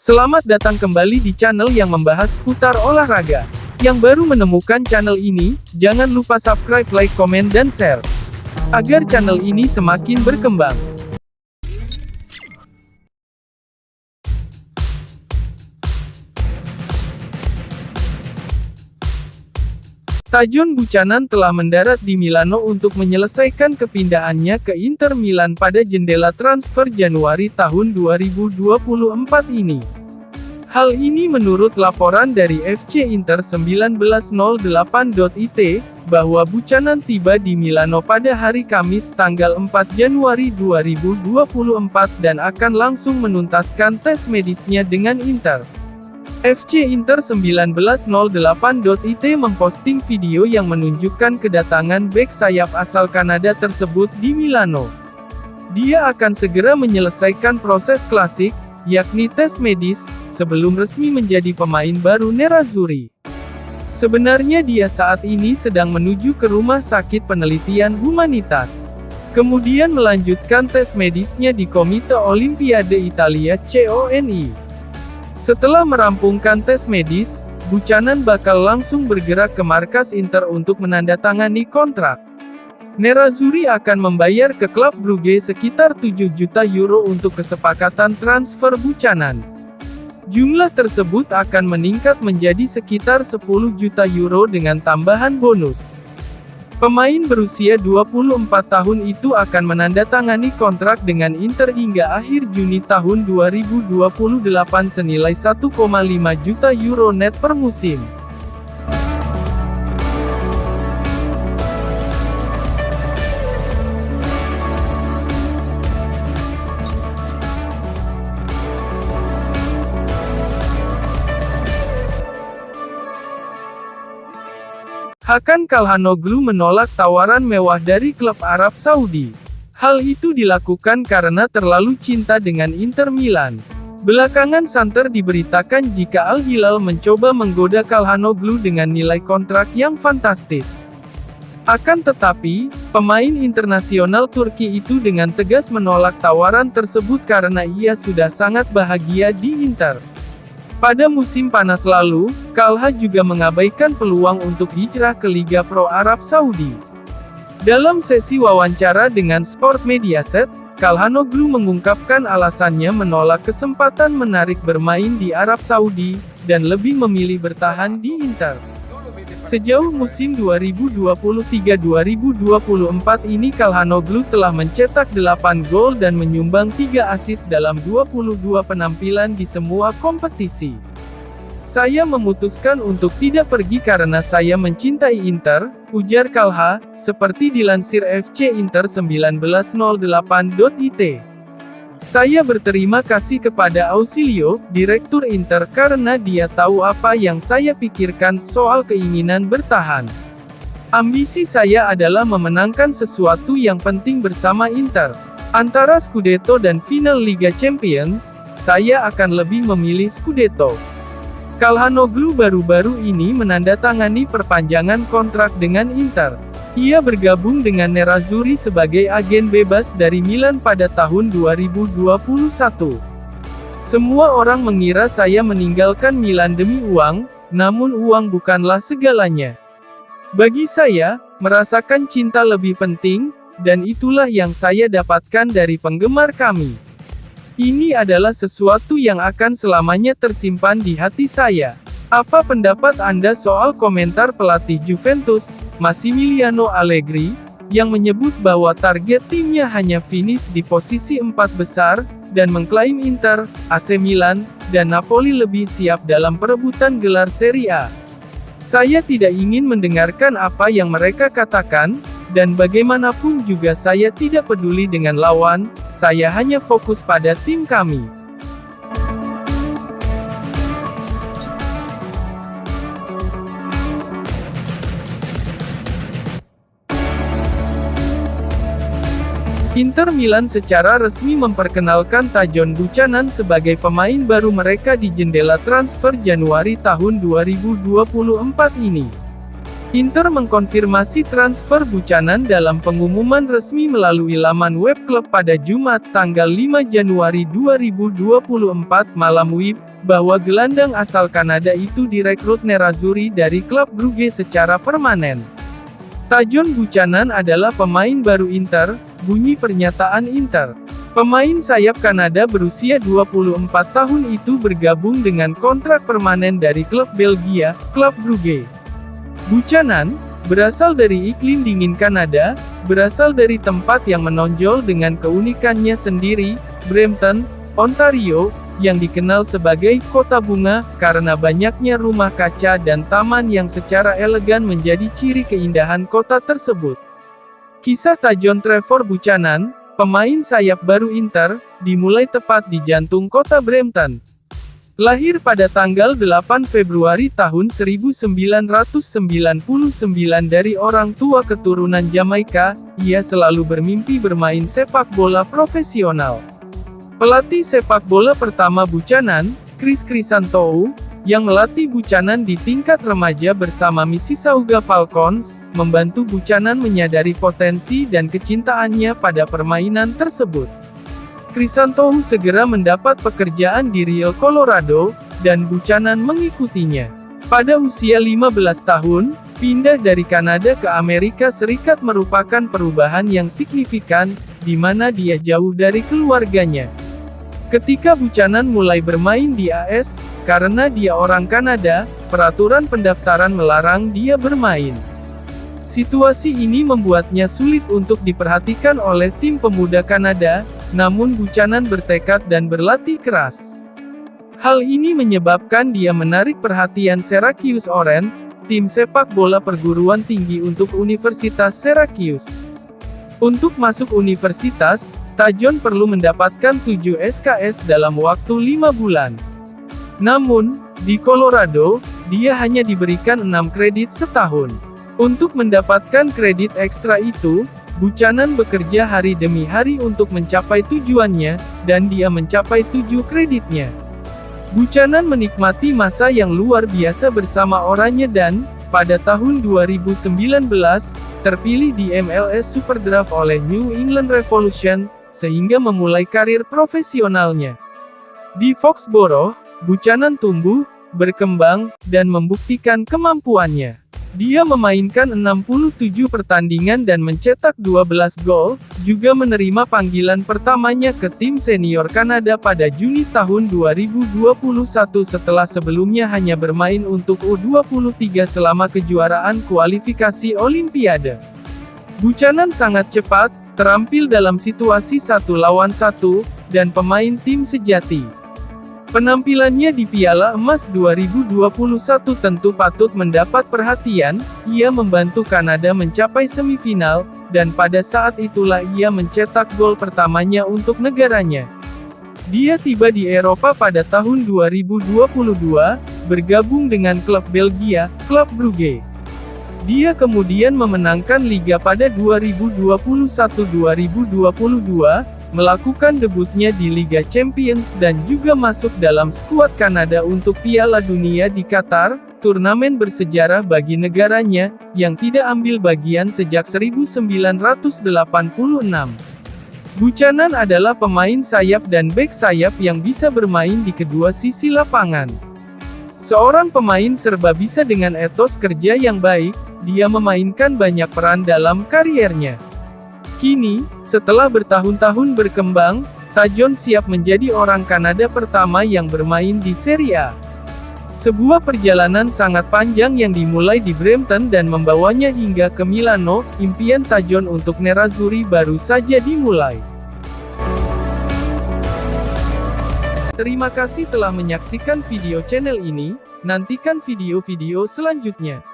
Selamat datang kembali di channel yang membahas seputar olahraga. Yang baru menemukan channel ini, jangan lupa subscribe, like, komen, dan share. Agar channel ini semakin berkembang. Tajon Buchanan telah mendarat di Milano untuk menyelesaikan kepindahannya ke Inter Milan pada jendela transfer Januari tahun 2024 ini. Hal ini menurut laporan dari FC Inter 1908.it, bahwa Buchanan tiba di Milano pada hari Kamis tanggal 4 Januari 2024 dan akan langsung menuntaskan tes medisnya dengan Inter. FC Inter 1908.it memposting video yang menunjukkan kedatangan bek sayap asal Kanada tersebut di Milano. Dia akan segera menyelesaikan proses klasik, yakni tes medis, sebelum resmi menjadi pemain baru Nerazzurri. Sebenarnya dia saat ini sedang menuju ke rumah sakit penelitian humanitas. Kemudian melanjutkan tes medisnya di Komite Olimpiade Italia (CONI). Setelah merampungkan tes medis, Buchanan bakal langsung bergerak ke markas Inter untuk menandatangani kontrak. Nerazzurri akan membayar ke klub Brugge sekitar 7 juta euro untuk kesepakatan transfer Buchanan. Jumlah tersebut akan meningkat menjadi sekitar 10 juta euro dengan tambahan bonus. Pemain berusia 24 tahun itu akan menandatangani kontrak dengan Inter hingga akhir Juni tahun 2028 senilai 1,5 juta euro net per musim. Hakan Calhanoglu menolak tawaran mewah dari klub Arab Saudi. Hal itu dilakukan karena terlalu cinta dengan Inter Milan. Belakangan santer diberitakan jika Al Hilal mencoba menggoda Calhanoglu dengan nilai kontrak yang fantastis. Akan tetapi, pemain internasional Turki itu dengan tegas menolak tawaran tersebut karena ia sudah sangat bahagia di Inter. Pada musim panas lalu, Calha juga mengabaikan peluang untuk hijrah ke Liga Pro Arab Saudi. Dalam sesi wawancara dengan Sport Mediaset, Calhanoglu mengungkapkan alasannya menolak kesempatan menarik bermain di Arab Saudi, dan lebih memilih bertahan di Inter. Sejauh musim 2023-2024 ini Calhanoglu telah mencetak 8 gol dan menyumbang 3 assist dalam 22 penampilan di semua kompetisi. Saya memutuskan untuk tidak pergi karena saya mencintai Inter, ujar Calha, seperti dilansir FC Inter 1908.it. Saya berterima kasih kepada Ausilio, Direktur Inter karena dia tahu apa yang saya pikirkan soal keinginan bertahan. Ambisi saya adalah memenangkan sesuatu yang penting bersama Inter. Antara Scudetto dan final Liga Champions, saya akan lebih memilih Scudetto. Calhanoglu baru-baru ini menandatangani perpanjangan kontrak dengan Inter. Ia bergabung dengan Nerazzurri sebagai agen bebas dari Milan pada tahun 2021. Semua orang mengira saya meninggalkan Milan demi uang, namun uang bukanlah segalanya. Bagi saya, merasakan cinta lebih penting, dan itulah yang saya dapatkan dari penggemar kami. Ini adalah sesuatu yang akan selamanya tersimpan di hati saya. Apa pendapat Anda soal komentar pelatih Juventus, Massimiliano Allegri, yang menyebut bahwa target timnya hanya finish di posisi 4 besar, dan mengklaim Inter, AC Milan, dan Napoli lebih siap dalam perebutan gelar Serie A? Saya tidak ingin mendengarkan apa yang mereka katakan, dan bagaimanapun juga saya tidak peduli dengan lawan, saya hanya fokus pada tim kami. Inter Milan secara resmi memperkenalkan Tajon Buchanan sebagai pemain baru mereka di jendela transfer Januari tahun 2024 ini. Inter mengkonfirmasi transfer Buchanan dalam pengumuman resmi melalui laman web klub pada Jumat tanggal 5 Januari 2024 malam WIB, bahwa gelandang asal Kanada itu direkrut Nerazzurri dari klub Brugge secara permanen. Tajon Buchanan adalah pemain baru Inter, bunyi pernyataan Inter. Pemain sayap Kanada berusia 24 tahun itu bergabung dengan kontrak permanen dari klub Belgia, klub Brugge. Buchanan, berasal dari iklim dingin Kanada, berasal dari tempat yang menonjol dengan keunikannya sendiri, Brampton, Ontario, yang dikenal sebagai kota bunga, karena banyaknya rumah kaca dan taman yang secara elegan menjadi ciri keindahan kota tersebut. Kisah Tajon Trevor Buchanan, pemain sayap baru Inter, dimulai tepat di jantung kota Brampton. Lahir pada tanggal 8 Februari tahun 1999 dari orang tua keturunan Jamaika, ia selalu bermimpi bermain sepak bola profesional. Pelatih sepak bola pertama Buchanan, Chris Chrysanthou, yang melatih Buchanan di tingkat remaja bersama Mississauga Falcons, membantu Buchanan menyadari potensi dan kecintaannya pada permainan tersebut. Chrysanthou segera mendapat pekerjaan di Real Colorado, dan Buchanan mengikutinya. Pada usia 15 tahun, pindah dari Kanada ke Amerika Serikat merupakan perubahan yang signifikan, di mana dia jauh dari keluarganya. Ketika Buchanan mulai bermain di AS, karena dia orang Kanada, peraturan pendaftaran melarang dia bermain. Situasi ini membuatnya sulit untuk diperhatikan oleh tim pemuda Kanada, namun Buchanan bertekad dan berlatih keras. Hal ini menyebabkan dia menarik perhatian Syracuse Orange, tim sepak bola perguruan tinggi untuk Universitas Syracuse. Untuk masuk universitas, Tajon perlu mendapatkan 7 SKS dalam waktu 5 bulan. Namun, di Colorado, dia hanya diberikan 6 kredit setahun. Untuk mendapatkan kredit ekstra itu, Buchanan bekerja hari demi hari untuk mencapai tujuannya, dan dia mencapai 7 kreditnya. Buchanan menikmati masa yang luar biasa bersama Oranye dan, pada tahun 2019, terpilih di MLS Superdraft oleh New England Revolution, sehingga memulai karir profesionalnya. Di Foxborough, Buchanan tumbuh, berkembang, dan membuktikan kemampuannya. Dia memainkan 67 pertandingan dan mencetak 12 gol, juga menerima panggilan pertamanya ke tim senior Kanada pada Juni tahun 2021 setelah sebelumnya hanya bermain untuk U23 selama kejuaraan kualifikasi Olimpiade. Buchanan sangat cepat, terampil dalam situasi 1 lawan 1, dan pemain tim sejati. Penampilannya di Piala Emas 2021 tentu patut mendapat perhatian, ia membantu Kanada mencapai semifinal, dan pada saat itulah ia mencetak gol pertamanya untuk negaranya. Dia tiba di Eropa pada tahun 2022, bergabung dengan klub Belgia, klub Brugge. Dia kemudian memenangkan liga pada 2021-2022, melakukan debutnya di Liga Champions dan juga masuk dalam skuad Kanada untuk Piala Dunia di Qatar, turnamen bersejarah bagi negaranya, yang tidak ambil bagian sejak 1986. Buchanan adalah pemain sayap dan bek sayap yang bisa bermain di kedua sisi lapangan. Seorang pemain serba bisa dengan etos kerja yang baik, dia memainkan banyak peran dalam kariernya. Kini, setelah bertahun-tahun berkembang, Tajon siap menjadi orang Kanada pertama yang bermain di Serie A. Sebuah perjalanan sangat panjang yang dimulai di Brampton dan membawanya hingga ke Milano, impian Tajon untuk Nerazzurri baru saja dimulai. Terima kasih telah menyaksikan video channel ini, nantikan video-video selanjutnya.